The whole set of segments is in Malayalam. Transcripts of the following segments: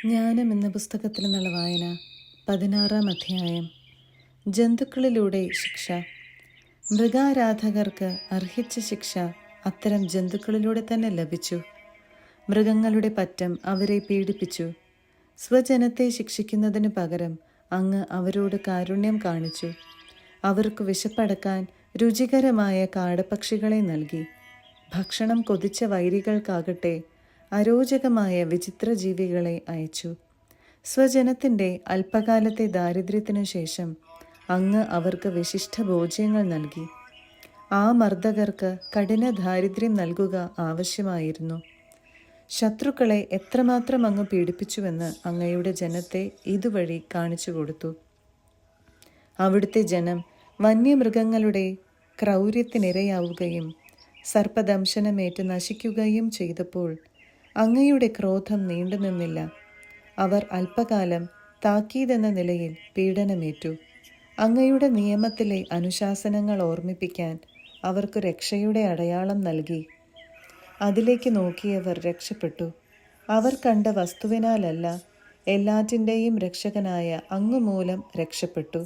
ജ്ഞാനം എന്ന പുസ്തകത്തിൽ നിന്നുള്ള വായന 16-ാം അധ്യായം. ജന്തുക്കളിലൂടെ ശിക്ഷ. മൃഗാരാധകർക്ക് അർഹിച്ച ശിക്ഷ അത്തരം ജന്തുക്കളിലൂടെ തന്നെ ലഭിച്ചു. മൃഗങ്ങളുടെ പറ്റം അവരെ പീഡിപ്പിച്ചു. സ്വജനത്തെ ശിക്ഷിക്കുന്നതിനു പകരം അങ്ങ് അവരോട് കാരുണ്യം കാണിച്ചു. അവർക്ക് വിശപ്പടക്കാൻ രുചികരമായ കാടപ്പക്ഷികളെ നൽകി. ഭക്ഷണം കൊതിച്ച വൈരികൾക്കാകട്ടെ അരോചകമായ വിചിത്ര ജീവികളെ അയച്ചു. സ്വജനത്തിൻ്റെ അല്പകാലത്തെ ദാരിദ്ര്യത്തിനു ശേഷം അങ്ങ് അവർക്ക് വിശിഷ്ട ഭോജ്യങ്ങൾ നൽകി. ആ മർദ്ദകർക്ക് കഠിന ദാരിദ്ര്യം നൽകുക ആവശ്യമായിരുന്നു. ശത്രുക്കളെ എത്രമാത്രം അങ്ങ് പീഡിപ്പിച്ചുവെന്ന് അങ്ങയുടെ ജനത്തെ ഇതുവഴി കാണിച്ചു കൊടുത്തു. അവിടുത്തെ ജനം വന്യമൃഗങ്ങളുടെ ക്രൗര്യത്തിനിരയാവുകയും സർപ്പദംശനമേറ്റ് നശിക്കുകയും ചെയ്തപ്പോൾ അങ്ങയുടെ ക്രോധം നീണ്ടുനിന്നില്ല. അവർ അല്പകാലം താക്കീതെന്ന നിലയിൽ പീഡനമേറ്റു. അങ്ങയുടെ നിയമത്തിലെ അനുശാസനങ്ങൾ ഓർമ്മിപ്പിക്കാൻ അവർക്ക് രക്ഷയുടെ അടയാളം നൽകി. അതിലേക്ക് നോക്കിയവർ രക്ഷപ്പെട്ടു. അവർ കണ്ട വസ്തുവിനാലല്ല, എല്ലാറ്റിൻ്റെയും രക്ഷകനായ അങ്ങ് മൂലം രക്ഷപ്പെട്ടു.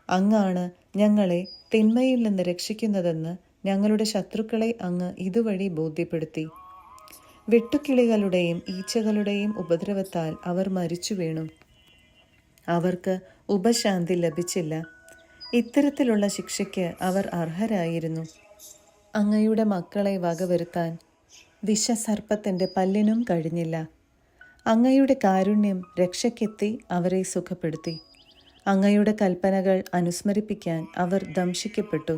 അങ്ങാണ് ഞങ്ങളെ തിന്മയിൽ നിന്ന് രക്ഷിക്കുന്നതെന്ന് ഞങ്ങളുടെ ശത്രുക്കളെ അങ്ങ് ഇതുവഴി ബോധ്യപ്പെടുത്തി. വെട്ടുക്കിളികളുടെയും ഈച്ചകളുടെയും ഉപദ്രവത്താൽ അവർ മരിച്ചു വീണു. അവർക്ക് ഉപശാന്തി ലഭിച്ചില്ല. ഇത്തരത്തിലുള്ള ശിക്ഷയ്ക്ക് അവർ അർഹരായിരുന്നു. അങ്ങയുടെ മക്കളെ വകവരുത്താൻ വിഷസർപ്പത്തിൻ്റെ പല്ലിനും കഴിഞ്ഞില്ല. അങ്ങയുടെ കാരുണ്യം രക്ഷയ്ക്കെത്തി അവരെ സുഖപ്പെടുത്തി. അങ്ങയുടെ കൽപ്പനകൾ അനുസ്മരിപ്പിക്കാൻ അവർ ദംശിക്കപ്പെട്ടു.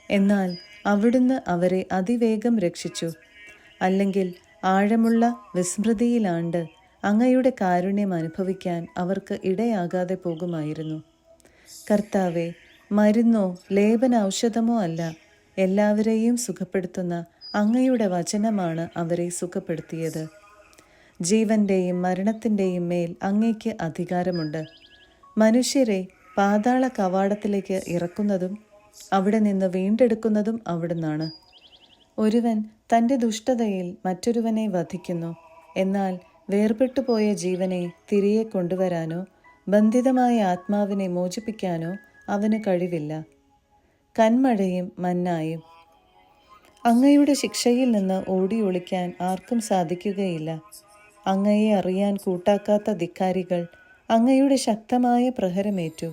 എന്നാൽ അവിടുന്ന് അവരെ അതിവേഗം രക്ഷിച്ചു. അല്ലെങ്കിൽ ആഴമുള്ള വിസ്മൃതിയിലാണ്ട് അങ്ങയുടെ കാരുണ്യം അനുഭവിക്കാൻ അവർക്ക് ഇടയാകാതെ പോകുമായിരുന്നു. കർത്താവെ, മരുന്നോ ലേപന ഔഷധമോ അല്ല, എല്ലാവരെയും സുഖപ്പെടുത്തുന്ന അങ്ങയുടെ വചനമാണ് അവരെ സുഖപ്പെടുത്തിയത്. ജീവന്റെയും മരണത്തിൻ്റെയും മേൽ അങ്ങയ്ക്ക് അധികാരമുണ്ട്. മനുഷ്യരെ പാതാള കവാടത്തിലേക്ക് ഇറക്കുന്നതും അവിടെ നിന്ന് വീണ്ടെടുക്കുന്നതും അവിടുന്നാണ്. ഒരുവൻ തൻ്റെ ദുഷ്ടതയിൽ മറ്റൊരുവനെ വധിക്കുന്നു. എന്നാൽ വേർപെട്ടുപോയ ജീവനെ തിരികെ കൊണ്ടുവരാനോ ബന്ധിതമായ ആത്മാവിനെ മോചിപ്പിക്കാനോ അവന് കഴിവില്ല. കന്മഴയും മന്നായും. അങ്ങയുടെ ശിക്ഷയിൽ നിന്ന് ഓടി ഒളിക്കാൻ ആർക്കും സാധിക്കുകയില്ല. അങ്ങയെ അറിയാൻ കൂട്ടാക്കാത്ത ധിക്കാരികൾ അങ്ങയുടെ ശക്തമായ പ്രഹരമേറ്റു.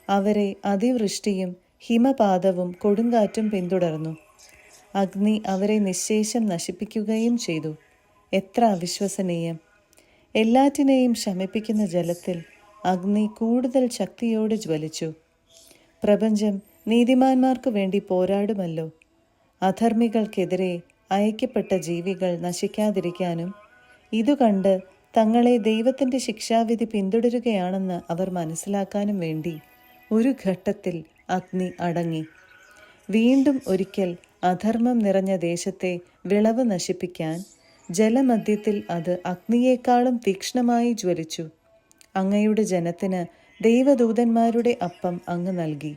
അവരെ അതിവൃഷ്ടിയും ഹിമപാതവും കൊടുങ്കാറ്റും പിന്തുടർന്നു. അഗ്നി അവരെ നിശ്ശേഷം നശിപ്പിക്കുകയും ചെയ്തു. എത്ര അവിശ്വസനീയം! എല്ലാറ്റിനെയും ശമിപ്പിക്കുന്ന ജലത്തിൽ അഗ്നി കൂടുതൽ ശക്തിയോടെ ജ്വലിച്ചു. പ്രപഞ്ചം നീതിമാന്മാർക്കു വേണ്ടി പോരാടുമല്ലോ. അധർമ്മികൾക്കെതിരെ അയക്കപ്പെട്ട ജീവികൾ നശിക്കാതിരിക്കാനും ഇതുകണ്ട് തങ്ങളെ ദൈവത്തിൻ്റെ ശിക്ഷാവിധി പിന്തുടരുകയാണെന്ന് അവർ മനസ്സിലാക്കാനും വേണ്ടി ഒരു ഘട്ടത്തിൽ അഗ്നി അടങ്ങി. വീണ്ടും ഒരിക്കൽ അധർമ്മം നിറഞ്ഞ ദേശത്തെ വിളവ് നശിപ്പിക്കാൻ ജലമധ്യത്തിൽ അത് അഗ്നിയേക്കാളും തീക്ഷ്ണമായി ജ്വലിച്ചു. അങ്ങയുടെ ജനത്തിന് ദൈവദൂതന്മാരുടെ അപ്പം അങ്ങ് നൽകി.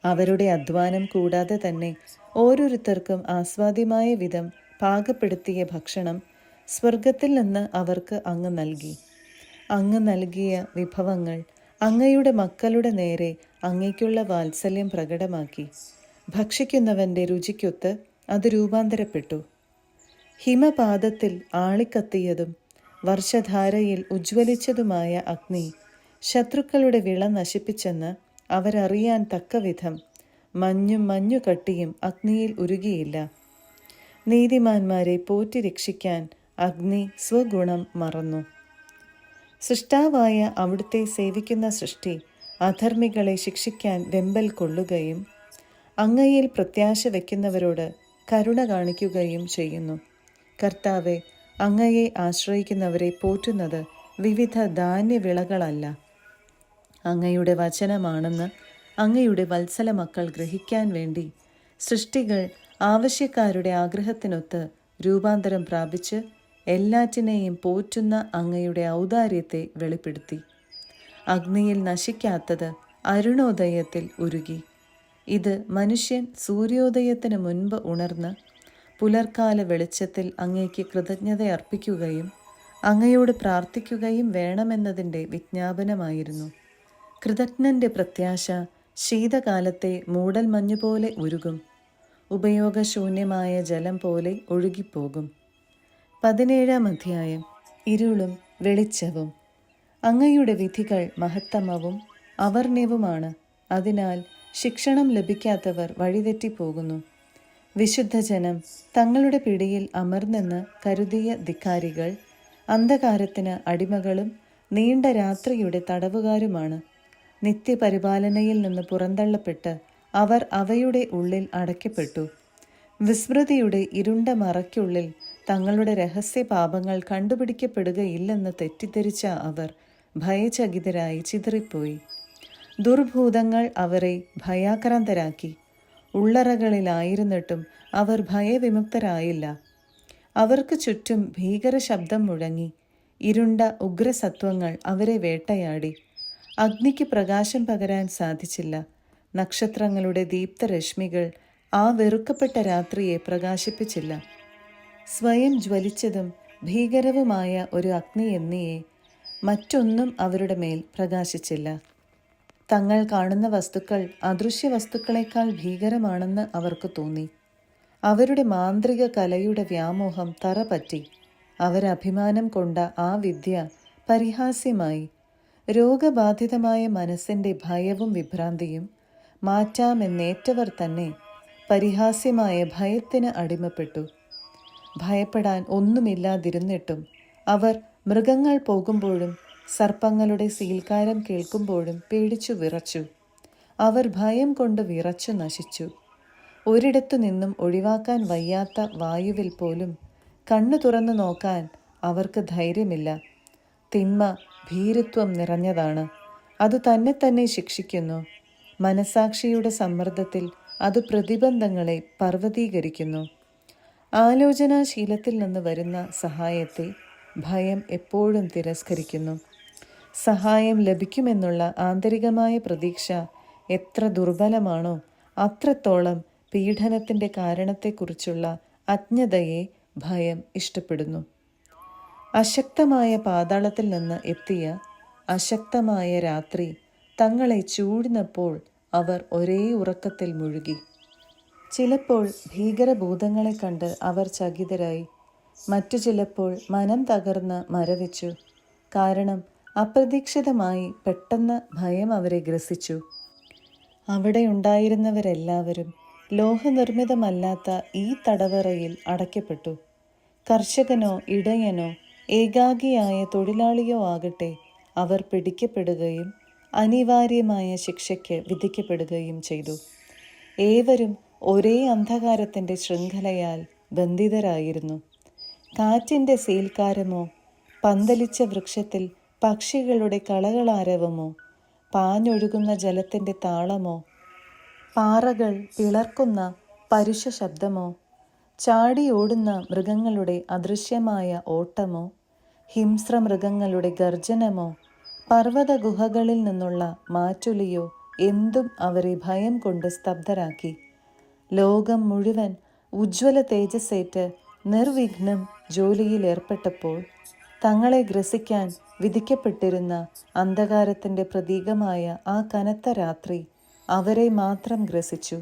അവരുടെ അധ്വാനം കൂടാതെ തന്നെ ഓരോരുത്തർക്കും ആസ്വാദ്യമായ വിധം പാകപ്പെടുത്തിയ ഭക്ഷണം സ്വർഗത്തിൽ നിന്ന് അവർക്ക് അങ്ങ് നൽകി. അങ്ങ് നൽകിയ വിഭവങ്ങൾ അങ്ങയുടെ മക്കളുടെ നേരെ അങ്ങയ്ക്കുള്ള വാത്സല്യം പ്രകടമാക്കി. ഭക്ഷിക്കുന്നവൻ്റെ രുചിക്കൊത്ത് അത് രൂപാന്തരപ്പെട്ടു. ഹിമപാതത്തിൽ ആളിക്കത്തിയതും വർഷധാരയിൽ ഉജ്ജ്വലിച്ചതുമായ അഗ്നി ശത്രുക്കളുടെ വിള നശിപ്പിച്ചെന്ന് അവരറിയാൻ തക്കവിധം മഞ്ഞും മഞ്ഞുകട്ടിയും അഗ്നിയിൽ ഉരുകിയില്ല. നീതിമാന്മാരെ പോറ്റി രക്ഷിക്കാൻ അഗ്നി സ്വഗുണം മറന്നു. സൃഷ്ടാവായ അവിടുത്തെ സേവിക്കുന്ന സൃഷ്ടി അധർമ്മികളെ ശിക്ഷിക്കാൻ വെമ്പൽ കൊള്ളുകയും അങ്ങയിൽ പ്രത്യാശ വയ്ക്കുന്നവരോട് കരുണ കാണിക്കുകയും ചെയ്യുന്നു. കർത്താവെ, അങ്ങയെ ആശ്രയിക്കുന്നവരെ പോറ്റുന്നത് വിവിധ ധാന്യവിളകളല്ല, അങ്ങയുടെ വചനമാണെന്ന് അങ്ങയുടെ വത്സല മക്കൾ ഗ്രഹിക്കാൻ വേണ്ടി സൃഷ്ടികൾ ആവശ്യക്കാരുടെ ആഗ്രഹത്തിനൊത്ത് രൂപാന്തരം പ്രാപിച്ച് എല്ലാറ്റിനെയും പോറ്റുന്ന അങ്ങയുടെ ഔദാര്യത്തെ വെളിപ്പെടുത്തി. അഗ്നിയിൽ നശിക്കാത്തത് അരുണോദയത്തിൽ ഉരുകി. ഇത് മനുഷ്യൻ സൂര്യോദയത്തിന് മുൻപ് ഉണർന്ന് പുലർക്കാല വെളിച്ചത്തിൽ അങ്ങേക്ക് കൃതജ്ഞത അർപ്പിക്കുകയും അങ്ങയോട് പ്രാർത്ഥിക്കുകയും വേണമെന്നതിൻ്റെ വിജ്ഞാപനമായിരുന്നു. കൃതജ്ഞൻ്റെ പ്രത്യാശ ശീതകാലത്തെ മൂടൽമഞ്ഞുപോലെ ഉരുകും, ഉപയോഗശൂന്യമായ ജലം പോലെ ഒഴുകിപ്പോകും. 17-ാം അധ്യായം. ഇരുളും വെളിച്ചവും. അങ്ങയുടെ വിധികൾ മഹത്തമവും അവർണ്യവുമാണ്. അതിനാൽ ശിക്ഷണം ലഭിക്കാത്തവർ വഴിതെറ്റിപ്പോകുന്നു. വിശുദ്ധജനം തങ്ങളുടെ പിടിയിൽ അമർന്നെന്ന് കരുതിയ ധിക്കാരികൾ അന്ധകാരത്തിന് അടിമകളും നീണ്ട രാത്രിയുടെ തടവുകാരുമാണ്. നിത്യപരിപാലനയിൽ നിന്ന് പുറന്തള്ളപ്പെട്ട് അവർ അവയുടെ ഉള്ളിൽ അടയ്ക്കപ്പെട്ടു. വിസ്മൃതിയുടെ ഇരുണ്ട മറയ്ക്കുള്ളിൽ തങ്ങളുടെ രഹസ്യ പാപങ്ങൾ കണ്ടുപിടിക്കപ്പെടുകയില്ലെന്ന് തെറ്റിദ്ധരിച്ച അവർ ഭയചകിതരായി ചിതറിപ്പോയി. ദുർഭൂതങ്ങൾ അവരെ ഭയാക്രാന്തരാക്കി. ഉള്ളറകളിലായിരുന്നിട്ടും അവർ ഭയവിമുക്തരായില്ല. അവർക്ക് ചുറ്റും ഭീകര ശബ്ദം മുഴങ്ങി. ഇരുണ്ട ഉഗ്രസത്വങ്ങൾ അവരെ വേട്ടയാടി. അഗ്നിക്ക് പ്രകാശം പകരാൻ സാധിച്ചില്ല. നക്ഷത്രങ്ങളുടെ ദീപ്തരശ്മികൾ ആ വെറുക്കപ്പെട്ട രാത്രിയെ പ്രകാശിപ്പിച്ചില്ല. സ്വയം ജ്വലിച്ചതും ഭീകരവുമായ ഒരു അഗ്നി എന്നിയെ മറ്റൊന്നും അവരുടെ മേൽ പ്രകാശിച്ചില്ല. തങ്ങൾ കാണുന്ന വസ്തുക്കൾ അദൃശ്യ വസ്തുക്കളെക്കാൾ ഭീകരമാണെന്ന് അവർക്ക് തോന്നി. അവരുടെ മാന്ത്രിക കലയുടെ വ്യാമോഹം തറപറ്റി. അവരഭിമാനം കൊണ്ട ആ വിദ്യ പരിഹാസ്യമായി. രോഗബാധിതമായ മനസ്സിൻ്റെ ഭയവും വിഭ്രാന്തിയും മാറ്റാമെന്നേറ്റവർ തന്നെ പരിഹാസ്യമായ ഭയത്തിന് അടിമപ്പെട്ടു. ഭയപ്പെടാൻ ഒന്നുമില്ലാതിരുന്നിട്ടും അവർ മൃഗങ്ങൾ പോകുമ്പോഴും സർപ്പങ്ങളുടെ സീൽക്കാരം കേൾക്കുമ്പോഴും പേടിച്ചു വിറച്ചു. അവർ ഭയം കൊണ്ട് വിറച്ചു നശിച്ചു. ഒരിടത്തു നിന്നും ഒഴിവാക്കാൻ വയ്യാത്ത വായുവിൽ പോലും കണ്ണു തുറന്നു നോക്കാൻ അവർക്ക് ധൈര്യമില്ല. തിന്മ ഭീരുത്വം നിറഞ്ഞതാണ്. അത് തന്നെ ശിക്ഷിക്കുന്നു. മനസാക്ഷിയുടെ സമ്മർദ്ദത്തിൽ അത് പ്രതിബന്ധങ്ങളെ പർവ്വതീകരിക്കുന്നു. ആലോചനാശീലത്തിൽ നിന്ന് വരുന്ന സഹായത്തെ ഭയം എപ്പോഴും തിരസ്കരിക്കുന്നു. സഹായം ലഭിക്കുമെന്നുള്ള ആന്തരികമായ പ്രതീക്ഷ എത്ര ദുർബലമാണോ അത്രത്തോളം പീഡനത്തിൻ്റെ കാരണത്തെക്കുറിച്ചുള്ള അജ്ഞതയെ ഭയം ഇഷ്ടപ്പെടുന്നു. അശക്തമായ പാതാളത്തിൽ നിന്ന് എത്തിയ അശക്തമായ രാത്രി തങ്ങളെ ചൂടിനപ്പോൾ അവർ ഒരേ ഉറക്കത്തിൽ മുഴുകി. ചിലപ്പോൾ ഭീകരഭൂതങ്ങളെ കണ്ട് അവർ ചകിതരായി. മറ്റു ചിലപ്പോൾ മനം തകർന്ന് മരവിച്ചു. കാരണം അപ്രതീക്ഷിതമായി പെട്ടെന്ന് ഭയം അവരെ ഗ്രസിച്ചു. അവിടെ ഉണ്ടായിരുന്നവരെല്ലാവരും ലോഹനിർമ്മിതമല്ലാത്ത ഈ തടവറയിൽ അടയ്ക്കപ്പെട്ടു. കർഷകനോ ഇടയനോ ഏകാഗിയായ തൊഴിലാളിയോ ആകട്ടെ, അവർ പിടിക്കപ്പെടുകയും അനിവാര്യമായ ശിക്ഷയ്ക്ക് വിധിക്കപ്പെടുകയും ചെയ്തു. ഏവരും ഒരേ അന്ധകാരത്തിൻ്റെ ശൃംഖലയാൽ ബന്ധിതരായിരുന്നു. കാറ്റിൻ്റെ സീൽക്കാരമോ പന്തലിച്ച വൃക്ഷത്തിൽ പക്ഷികളുടെ കളകളാരവമോ പാഞ്ഞൊഴുകുന്ന ജലത്തിൻ്റെ താളമോ പാറകൾ പിളർക്കുന്ന പരുഷ ശബ്ദമോ ചാടിയോടുന്ന മൃഗങ്ങളുടെ അദൃശ്യമായ ഓട്ടമോ ഹിംസ്രമൃഗങ്ങളുടെ ഗർജനമോ പർവ്വത ഗുഹകളിൽ നിന്നുള്ള മാറ്റൊലിയോ എന്തും അവരെ ഭയം കൊണ്ട് സ്തബ്ധരാക്കി. ലോകം മുഴുവൻ ഉജ്ജ്വല തേജസ്സേറ്റ് നിർവിഘ്നം ജോലിയിൽ ഏർപ്പെട്ടപ്പോൾ തങ്ങളെ ഗ്രസിക്കാൻ വിധിക്കപ്പെട്ടിരുന്ന അന്ധകാരത്തിൻ്റെ പ്രതീകമായ ആ കനത്ത രാത്രി അവരെ മാത്രം ഗ്രസിച്ചു.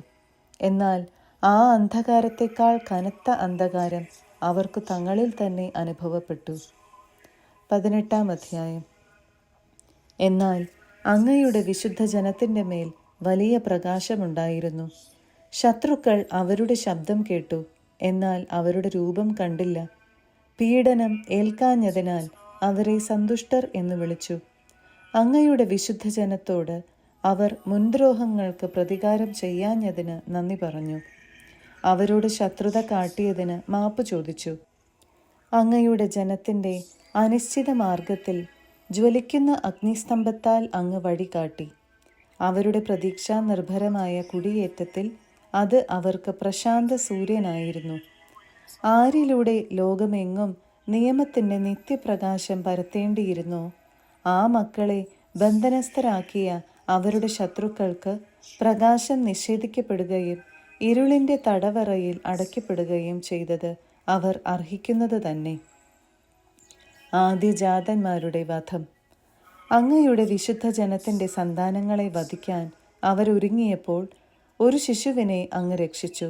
എന്നാൽ ആ അന്ധകാരത്തെക്കാൾ കനത്ത അന്ധകാരം അവർക്ക് തങ്ങളിൽ തന്നെ അനുഭവപ്പെട്ടു. 18-ാം അധ്യായം. എന്നാൽ അങ്ങയുടെ വിശുദ്ധ ജനത്തിൻ്റെ മേൽ വലിയ പ്രകാശമുണ്ടായിരുന്നു. ശത്രുക്കൾ അവരുടെ ശബ്ദം കേട്ടു, എന്നാൽ അവരുടെ രൂപം കണ്ടില്ല. പീഡനം ഏൽക്കാഞ്ഞതിനാൽ അവരെ സന്തുഷ്ടർ എന്ന് വിളിച്ചു. അങ്ങയുടെ വിശുദ്ധ ജനത്തോട് അവർ മുൻദ്രോഹങ്ങൾക്ക് പ്രതികാരം ചെയ്യാഞ്ഞതിന് നന്ദി പറഞ്ഞു. അവരോട് ശത്രുത കാട്ടിയതിന് മാപ്പ് ചോദിച്ചു. അങ്ങയുടെ ജനത്തിൻ്റെ അനിശ്ചിത മാർഗത്തിൽ ജ്വലിക്കുന്ന അഗ്നിസ്തംഭത്താൽ അങ്ങ് വഴി കാട്ടി. അവരുടെ പ്രതീക്ഷാ നിർഭരമായ കുടിയേറ്റത്തിൽ അത് അവർക്ക് പ്രശാന്ത സൂര്യനായിരുന്നു. ആരിലൂടെ ലോകമെങ്ങും നിയമത്തിൻ്റെ നിത്യപ്രകാശം പരത്തേണ്ടിയിരുന്നോ, ആ മക്കളെ ബന്ധനസ്ഥരാക്കിയ അവരുടെ ശത്രുക്കൾക്ക് പ്രകാശം നിഷേധിക്കപ്പെടുകയും ഇരുളിൻ്റെ തടവറയിൽ അടയ്ക്കപ്പെടുകയും ചെയ്തത് അവർ അർഹിക്കുന്നത് തന്നെ. ആദ്യജാതന്മാരുടെ വധം. അങ്ങയുടെ വിശുദ്ധ ജനത്തിൻ്റെ സന്താനങ്ങളെ വധിക്കാൻ അവരൊരുങ്ങിയപ്പോൾ ഒരു ശിശുവിനെ അങ്ങ് രക്ഷിച്ചു.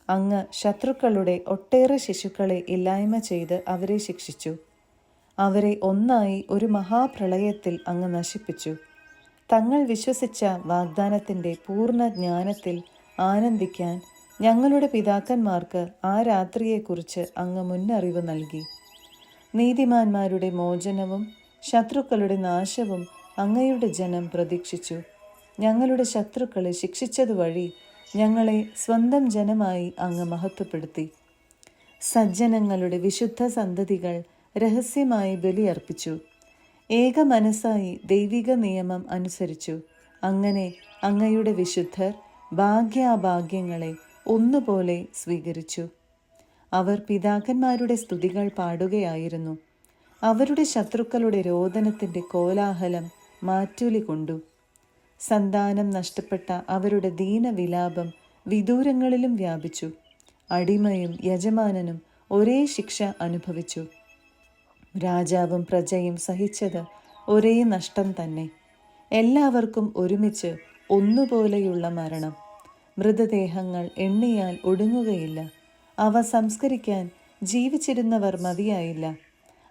അങ്ങ് ശത്രുക്കളുടെ ഒട്ടേറെ ശിശുക്കളെ ഇല്ലായ്മ ചെയ്ത് അവരെ ശിക്ഷിച്ചു. അവരെ ഒന്നായി ഒരു മഹാപ്രളയത്തിൽ അങ്ങ് നശിപ്പിച്ചു. തങ്ങൾ വിശ്വസിച്ച വാഗ്ദാനത്തിൻ്റെ പൂർണ്ണ ജ്ഞാനത്തിൽ ആനന്ദിക്കാൻ ഞങ്ങളുടെ പിതാക്കന്മാർക്ക് ആ രാത്രിയെക്കുറിച്ച് അങ്ങ് മുന്നറിവ് നൽകി. നീതിമാന്മാരുടെ മോചനവും ശത്രുക്കളുടെ നാശവും അങ്ങയുടെ ജനം പ്രതീക്ഷിച്ചു. ഞങ്ങളുടെ ശത്രുക്കളെ ശിക്ഷിച്ചതുവഴി ഞങ്ങളെ സ്വന്തം ജനമായി അങ്ങ് മഹത്വപ്പെടുത്തി. സജ്ജനങ്ങളുടെ വിശുദ്ധ സന്തതികൾ രഹസ്യമായി ബലിയർപ്പിച്ചു. ഏക മനസ്സായി ദൈവിക നിയമം അനുസരിച്ചു. അങ്ങനെ അങ്ങയുടെ വിശുദ്ധർ ഭാഗ്യാഭാഗ്യങ്ങളെ ഒന്നുപോലെ സ്വീകരിച്ചു. അവർ പിതാക്കന്മാരുടെ സ്തുതികൾ പാടുകയായിരുന്നു. അവരുടെ ശത്രുക്കളുടെ രോദനത്തിൻ്റെ കോലാഹലം മാറ്റൂലി കൊണ്ടു. സന്താനം നഷ്ടപ്പെട്ട അവരുടെ ദീനവിലാപം വിദൂരങ്ങളിലും വ്യാപിച്ചു. അടിമയും യജമാനനും ഒരേ ശിക്ഷ അനുഭവിച്ചു. രാജാവും പ്രജയും സഹിച്ചത് ഒരേ നഷ്ടം തന്നെ. എല്ലാവർക്കും ഒരുമിച്ച് ഒന്നുപോലെയുള്ള മരണം. മൃതദേഹങ്ങൾ എണ്ണിയാൽ ഒടുങ്ങുകയില്ല. അവ സംസ്കരിക്കാൻ ജീവിച്ചിരുന്നവർ മതിയായില്ല.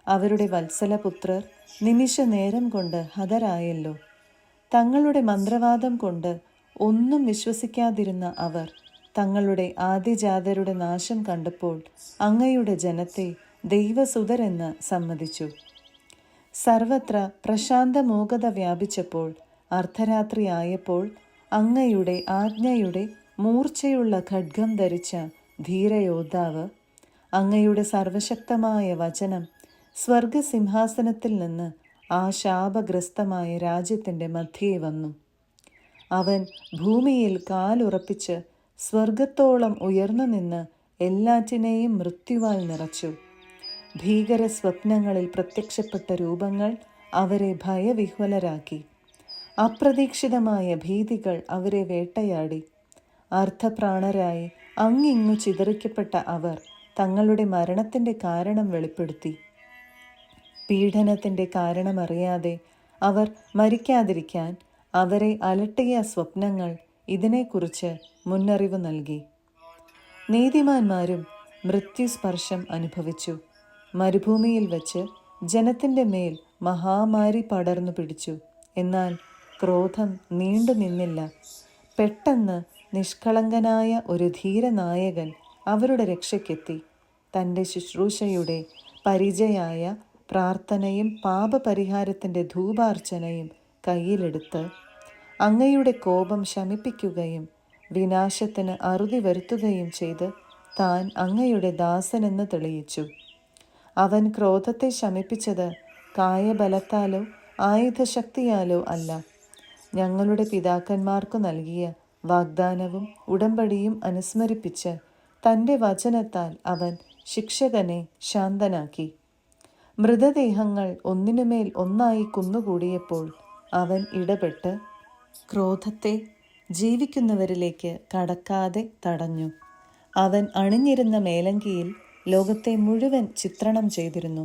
അവരുടെ വത്സലപുത്രർ നിമിഷ നേരം കൊണ്ട് ഹതരായല്ലോ. തങ്ങളുടെ മന്ത്രവാദം കൊണ്ട് ഒന്നും വിശ്വസിക്കാതിരുന്ന അവർ തങ്ങളുടെ ആദ്യജാതരുടെ നാശം കണ്ടപ്പോൾ അങ്ങയുടെ ജനത്തെ ദൈവസുതരെന്ന് സമ്മതിച്ചു. സർവത്ര പ്രശാന്ത മൂകത വ്യാപിച്ചപ്പോൾ അർദ്ധരാത്രിയായപ്പോൾ അങ്ങയുടെ ആജ്ഞയുടെ മൂർച്ചയുള്ള ഖഡ്ഗം ധരിച്ച ധീരയോദ്ധാവ്, അങ്ങയുടെ സർവശക്തമായ വചനം സ്വർഗസിംഹാസനത്തിൽ നിന്ന് ആ ശാപഗ്രസ്തമായ രാജ്യത്തിൻ്റെ മധ്യേ വന്നു. അവൻ ഭൂമിയിൽ കാലുറപ്പിച്ച് സ്വർഗത്തോളം ഉയർന്നു നിന്ന് എല്ലാറ്റിനെയും മൃത്യുവാൽ നിറച്ചു. ഭീകര സ്വപ്നങ്ങളിൽ പ്രത്യക്ഷപ്പെട്ട രൂപങ്ങൾ അവരെ ഭയവിഹ്വലരാക്കി. അപ്രതീക്ഷിതമായ ഭീതികൾ അവരെ വേട്ടയാടി. അർദ്ധപ്രാണരായി അങ്ങിങ്ങു ചിതറിക്കപ്പെട്ട അവർ തങ്ങളുടെ മരണത്തിൻ്റെ കാരണം വെളിപ്പെടുത്തി. പീഡനത്തിൻ്റെ കാരണമറിയാതെ അവർ മരിക്കാതിരിക്കാൻ അവരെ അലട്ടിയ സ്വപ്നങ്ങൾ ഇതിനെക്കുറിച്ച് മുന്നറിവ് നൽകി. നീതിമാന്മാരും മൃത്യുസ്പർശം അനുഭവിച്ചു. മരുഭൂമിയിൽ വച്ച് ജനത്തിൻ്റെ മേൽ മഹാമാരി പടർന്നു പിടിച്ചു. എന്നാൽ ക്രോധം നീണ്ടു നിന്നില്ല. പെട്ടെന്ന് നിഷ്കളങ്കനായ ഒരു ധീരനായകൻ അവരുടെ രക്ഷയ്ക്കെത്തി. തൻ്റെ ശുശ്രൂഷയുടെ പരിചയായ പ്രാർത്ഥനയും പാപപരിഹാരത്തിൻ്റെ ധൂപാർച്ചനയും കയ്യിലെടുത്ത് അങ്ങയുടെ കോപം ശമിപ്പിക്കുകയും വിനാശത്തിന് അറുതി വരുത്തുകയും ചെയ്ത് താൻ അങ്ങയുടെ ദാസനെന്ന് തെളിയിച്ചു. അവൻ ക്രോധത്തെ ശമിപ്പിച്ചത് കായബലത്താലോ ആയുധശക്തിയാലോ അല്ല, ഞങ്ങളുടെ പിതാക്കന്മാർക്കു നൽകിയ വാഗ്ദാനവും ഉടമ്പടിയും അനുസ്മരിപ്പിച്ച് തൻ്റെ വചനത്താൽ അവൻ ശിക്ഷകനെ ശാന്തനാക്കി. മൃതദേഹങ്ങൾ ഒന്നിനുമേൽ ഒന്നായി കുന്നുകൂടിയപ്പോൾ അവൻ ഇടപെട്ട് ക്രോധത്തെ ജീവിക്കുന്നവരിലേക്ക് കടക്കാതെ തടഞ്ഞു. അവൻ അണിഞ്ഞിരുന്ന മേലങ്കിയിൽ ലോകത്തെ മുഴുവൻ ചിത്രണം ചെയ്തിരുന്നു.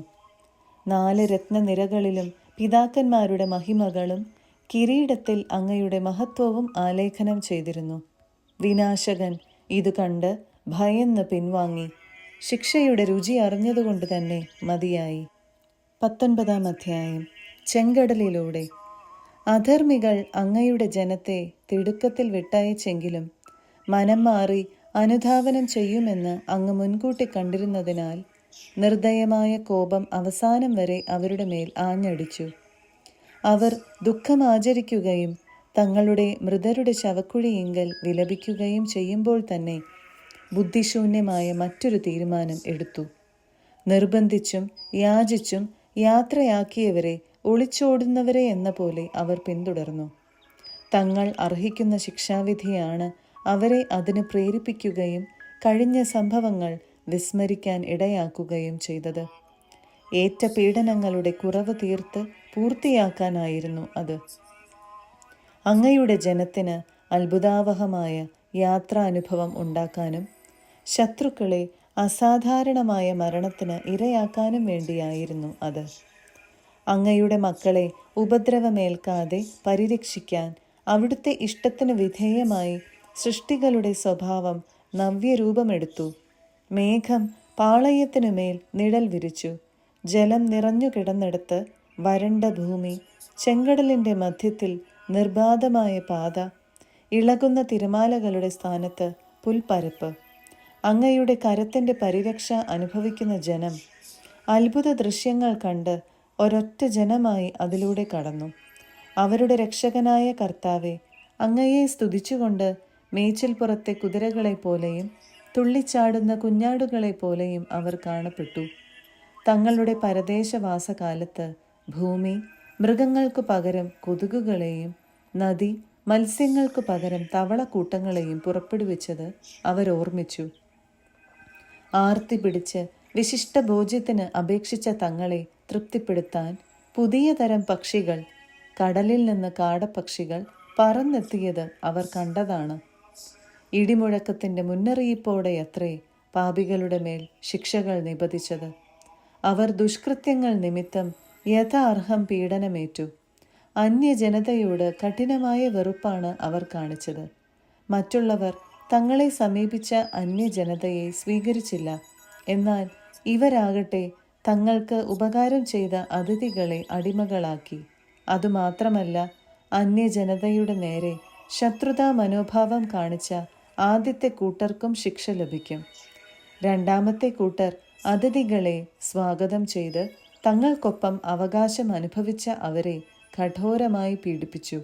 4 രത്നനിരകളിലും പിതാക്കന്മാരുടെ മഹിമകളും കിരീടത്തിൽ അങ്ങയുടെ മഹത്വവും ആലേഖനം ചെയ്തിരുന്നു. വിനാശകൻ ഇത് കണ്ട് ഭയന്ന് പിൻവാങ്ങി. ശിക്ഷയുടെ രുചി അറിഞ്ഞതുകൊണ്ട് തന്നെ മതിയായി. 19-ാം അധ്യായം. ചെങ്കടലിലൂടെ. അധർമ്മികൾ അങ്ങയുടെ ജനത്തെ തിടുക്കത്തിൽ വിട്ടയച്ചെങ്കിലും മനം മാറി അനുധാവനം ചെയ്യുമെന്ന് അങ്ങ് മുൻകൂട്ടി കണ്ടിരുന്നതിനാൽ നിർദ്ദയമായ കോപം അവസാനം വരെ അവരുടെ മേൽ ആഞ്ഞടിച്ചു. അവർ ദുഃഖമാചരിക്കുകയും തങ്ങളുടെ മൃതരുടെ ശവക്കുഴിയിങ്കൽ വിലപിക്കുകയും ചെയ്യുമ്പോൾ തന്നെ ബുദ്ധിശൂന്യമായ മറ്റൊരു തീരുമാനം എടുത്തു. നിർബന്ധിച്ചും യാചിച്ചും യാത്രയാക്കിയവരെ ഒളിച്ചോടുന്നവരെ എന്ന പോലെ അവർ പിന്തുടർന്നു. തങ്ങൾ അർഹിക്കുന്ന ശിക്ഷാവിധിയാണ് അവരെ അതിന് പ്രേരിപ്പിക്കുകയും കഴിഞ്ഞ സംഭവങ്ങൾ വിസ്മരിക്കാൻ ഇടയാക്കുകയും ചെയ്തത്. ഏറ്റ പീഡനങ്ങളുടെ കുറവ് തീർത്ത് പൂർത്തിയാക്കാനായിരുന്നു അത്. അങ്ങയുടെ ജനത്തിന് അത്ഭുതാവഹമായ യാത്രാനുഭവം ഉണ്ടാക്കാനും ശത്രുക്കളെ അസാധാരണമായ മരണത്തിന് ഇരയാക്കാനും വേണ്ടിയായിരുന്നു അത്. അങ്ങയുടെ മക്കളെ ഉപദ്രവമേൽക്കാതെ പരിരക്ഷിക്കാൻ അവിടുത്തെ ഇഷ്ടത്തിന് വിധേയമായി സൃഷ്ടികളുടെ സ്വഭാവം നവ്യരൂപമെടുത്തു. മേഘം പാളയത്തിനുമേൽ നിഴൽ വിരിച്ചു. ജലം നിറഞ്ഞു കിടന്നിടത്ത് വരണ്ട ഭൂമി, ചെങ്കടലിൻ്റെ മധ്യത്തിൽ നിർബാധമായ പാത, ഇളകുന്ന തിരമാലകളുടെ സ്ഥാനത്ത് പുൽപ്പരപ്പ്. അങ്ങയുടെ കരത്തിൻ്റെ പരിരക്ഷ അനുഭവിക്കുന്ന ജനം അത്ഭുത ദൃശ്യങ്ങൾ കണ്ട് ഒരൊറ്റ ജനമായി അതിലൂടെ കടന്നു. അവരുടെ രക്ഷകനായ കർത്താവെ, അങ്ങയെ സ്തുതിച്ചുകൊണ്ട് മേച്ചിൽപ്പുറത്തെ കുതിരകളെ പോലെയും തുള്ളിച്ചാടുന്ന കുഞ്ഞാടുകളെ പോലെയും അവർ കാണപ്പെട്ടു. തങ്ങളുടെ പരദേശവാസകാലത്ത് ഭൂമി മൃഗങ്ങൾക്കു പകരം കൊതുകുകളെയും നദി മത്സ്യങ്ങൾക്കു പകരം തവളക്കൂട്ടങ്ങളെയും പുറപ്പെടുവിച്ചത് അവരോർമ്മിച്ചു. ആർത്തി പിടിച്ച് വിശിഷ്ട ഭോജ്യത്തിന് അപേക്ഷിച്ച തങ്ങളെ തൃപ്തിപ്പെടുത്താൻ പുതിയ തരം പക്ഷികൾ, കടലിൽ നിന്ന് കാടപ്പക്ഷികൾ പറന്നെത്തിയത് അവർ കണ്ടതാണ്. ഇടിമുഴക്കത്തിൻ്റെ മുന്നറിയിപ്പോടെയത്രേ പാപികളുടെ മേൽ ശിക്ഷകൾ നിപതിച്ചത്. അവർ ദുഷ്കൃത്യങ്ങൾ നിമിത്തം യഥാർഹം പീഡനമേറ്റു. അന്യജനതയോട് കഠിനമായ വെറുപ്പാണ് അവർ കാണിച്ചത്. മറ്റുള്ളവർ തങ്ങളെ സമീപിച്ച അന്യജനതയെ സ്വീകരിച്ചില്ല. എന്നാൽ ഇവരാകട്ടെ തങ്ങൾക്ക് ഉപകാരം ചെയ്ത അതിഥികളെ അടിമകളാക്കി. അതുമാത്രമല്ല, അന്യജനതയുടെ നേരെ ശത്രുതാ മനോഭാവം കാണിച്ച ആദ്യത്തെ കൂട്ടർക്കും ശിക്ഷ ലഭിക്കും. രണ്ടാമത്തെ കൂട്ടർ അതിഥികളെ സ്വാഗതം ചെയ്ത് തങ്ങൾക്കൊപ്പം അവകാശം അനുഭവിച്ച അവരെ കഠോരമായി പീഡിപ്പിച്ചു.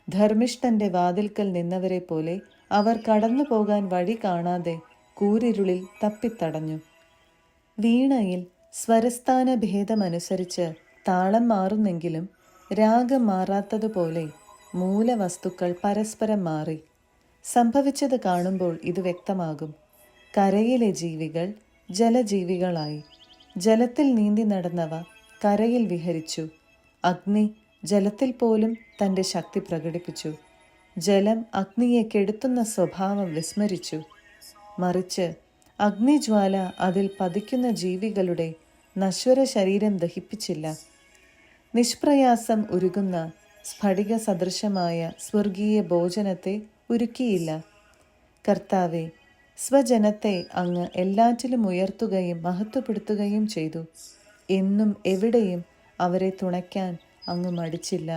ധർമ്മിഷ്ഠന്റെ വാതിൽക്കൽ നിന്നവരെ പോലെ അവർ കടന്നു പോകാൻ വഴി കാണാതെ കൂരിരുളിൽ തപ്പിത്തടഞ്ഞു. വീണയിൽ സ്വരസ്ഥാന ഭേദമനുസരിച്ച് താളം മാറുന്നെങ്കിലും രാഗം മാറാത്തതുപോലെ മൂലവസ്തുക്കൾ പരസ്പരം മാറി. സംഭവിച്ചത് കാണുമ്പോൾ ഇത് വ്യക്തമാകും. കരയിലെ ജീവികൾ ജലജീവികളായി. ജലത്തിൽ നീന്തി നടന്നവ കരയിൽ വിഹരിച്ചു. അഗ്നി ജലത്തിൽ പോലും തൻ്റെ ശക്തി പ്രകടിപ്പിച്ചു. ജലം അഗ്നിയെ കെടുത്തുന്ന സ്വഭാവം വിസ്മരിച്ചു. മറിച്ച് അഗ്നിജ്വാല അതിൽ പതിക്കുന്ന ജീവികളുടെ നശ്വര ശരീരം ദഹിപ്പിച്ചില്ല. നിഷ്പ്രയാസം ഉരുകുന്ന സ്ഫടിക സദൃശമായ സ്വർഗീയ ഭോജനത്തെ ഒരുക്കിയില്ല. കർത്താവെ, സ്വജനത്തെ അങ്ങ് എല്ലാറ്റിലും ഉയർത്തുകയും മഹത്വപ്പെടുത്തുകയും ചെയ്തു. എന്നും എവിടെയും അവരെ തുണയ്ക്കാൻ അങ്ങ് മടിച്ചില്ല.